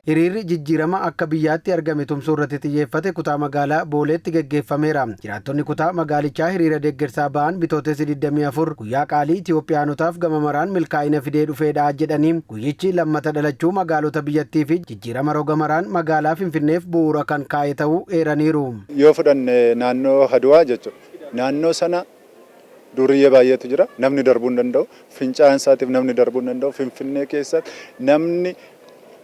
Hiriirri jijjiirama akka biyyaatti argame tumsuu irratti xiyyeeffate kutaa magaalaa Booleetti geggeeffameera. Jiraattonni kutaa magaalichaa hiriira deeggarsaa ba'an bitootessa 24 guyyaa qaalii Itoophiyaanotaaf gama maraan milkaa'ina fidee dhufeedha jedhanii guyyichi lammata dhalachuu magaalota biyyattii fi jijjiirama roga maraan magaalaa Finfinneef bu'uura kan kaa'e ta'uu eeraniiru. Yoo fudhanne naannoo Haduwaa jechuudha. Naannoo sana duriyyee baay'eetu jira. Namni darbuu hin danda'u. Fincaa'aan isaatiif namni darbuu hin danda'u. Finfinnee keessatti namni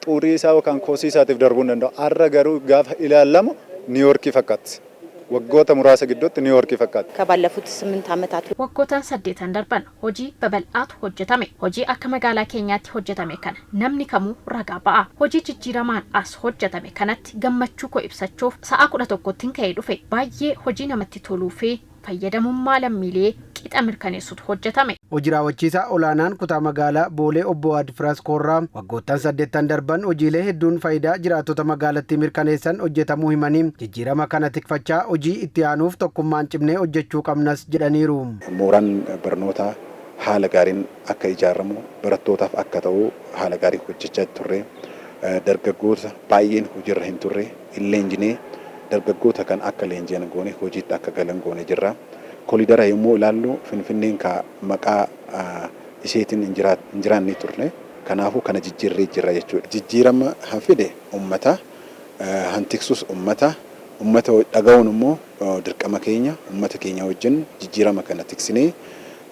xurii isaa yookaan koosii isaatiif darbuu hin danda'u. Har'a garuu gaafa ilaalamu Niiwoorkii fakkaatti. Waggoota muraasa gidduutti Niiwoorkii fakkaatti. Kaballafuutti 8 ዓመታት waggoota 8 darban hojii babal'aatu hojjetame. Hojii akka magaalaa keenyaatti hojjetame kana namni kamuu ragaa ba'a. Hojii jijjiiramaan as hojjetame kanatti gammachuu koo ibsachuuf sa'a 11tiin ka'ee dhufe. Baay'ee hojii namatti toluu fi fayyadamummaa lammiilee qixa mirkaneessutu hojjetame. Hojii raawwachiisaa olaanaan kutaa magaalaa Boolee obbo Adfiraas Koorraa waggoottan 8 darban hojiilee hedduun faayidaa jiraattota magaalattii mirkaneessan hojjetamuu himanii jijjiirama kana tikfachaa hojii itti aanuuf tokkummaan cimnee hojjechuu qabnas jedhaniiru. Mooraan barnootaa haala gaariin akka ijaaramu barattootaaf akka ta'u haala gaarii hojjechaa turre dargaggoota baay'een hojiirra hin turre leenjinee dargaggoota kan akka leenji'an goone hojiitti akka galan goone jirra. Kolidara yommuu ilaallu Finfinneen ka maqaa isheetiin injiraanni turne kanaafuu kana jijjiirree jirra jechuudha. Jijjiirama hafide ummata hantiksus ummata dhaga'uun immoo dirqama keenya ummata keenya wajjin jijjiirama kana tiksinee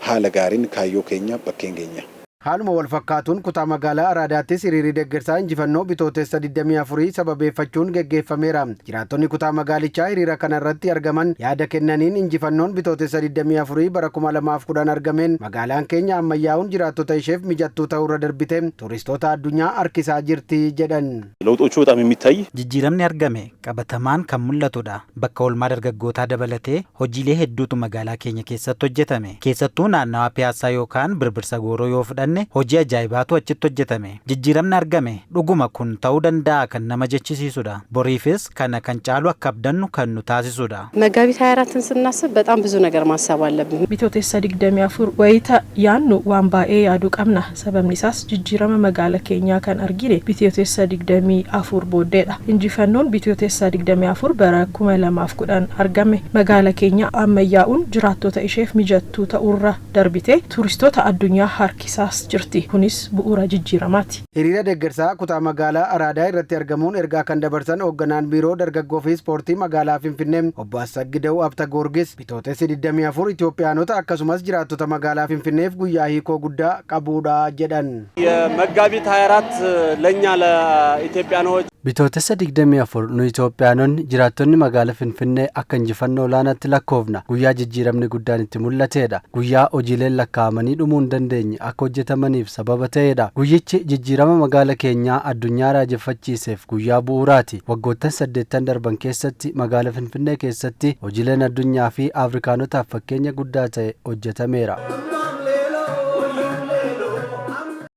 haala gaariin kaayyoo keenya bakkeen keenya. Haaluma wal fakkaatuun kutaa magaalaa Araadaattis hiriirri deeggarsaa injifannoo bitootessa 24 sababeeffachuun geggeeffameera. Jiraattonni kutaa magaalichaa hiriira kana irratti argaman yaada kennaniin injifannoon bitootessa 24 bara 2010 argameen magaalaan keenya ammayyaa'uun jiraattota isheef mijattuu ta'uu irra darbite tuuristoota addunyaa harkisaa jirti jedhan. ለውጦቹ በጣም የሚታይ jijjiiramni argame qabatamaan kan mul'atudha. Bakka oolmaa dargaggootaa dabalatee hojiilee hedduutu magaalaa keenya keessatti hojjetame. Keessattuu naannawaa Piyaasaa yookaan Birbirsa Gooroo yoo fudhanne hojii ajaa'ibaatu achitti hojjetame. Jijjiiramni argame dhuguma kun ta'uu danda'a kan nama jechisiisudha. Boriifis kana kan caalu akka abdannu kan nu taasisudha. መጋቢት 24ን ስናስብ በጣም ብዙ ነገር ማሰብ አለብን። bitootessa 24 wayita yaannu waan baay'ee yaaduu qabna. Sababni isaas jijjiirama magaalaa keenyaa kan argine bitootessa 24 booddeedha. Injifannoon bitootessa 24 bara 2010 argame magaalaa keenya ammayyaa'uun jiraattota isheef mijattuu ta'uurra darbite tuuristoota addunyaa harkisaas jirti. Kunis bu'uura jijjiiramaati. Hiriira deeggarsaa kutaa magaalaa Araadaa irratti argamuun ergaa kan dabarsan hoogganaan biiroo dargaggoo fi ispoortii magaalaa Finfinnee obbo Assagidau Abta Goorgis bitootessa 24 Itoophiyaanota akkasumas jiraattota magaalaa Finfinneef guyyaa hiikoo guddaa qabuudha jedhan. የመጋቢት 24 ለኛ ለኢትዮጵያኖች bitootessa 24 nu Itoophiyaanonni jiraattonni magaalaa Finfinnee akka injifannoo olaanaatti lakkoofna. Guyyaa jijjiiramni guddaan itti mul'ateedha. Guyyaa hojiileen lakkaa'amanii dhumuu hin dandeenye akka hojjetamaniif sababa ta'eedha. Guyyichi jijjiirama magaalaa keenyaa addunyaa raajeffachiiseef guyyaa bu'uuraati. Waggoottan 8 darban keessatti magaalaa Finfinnee keessatti hojiileen addunyaa fi Afrikaanotaaf fakkeenya guddaa ta'e hojjetameera.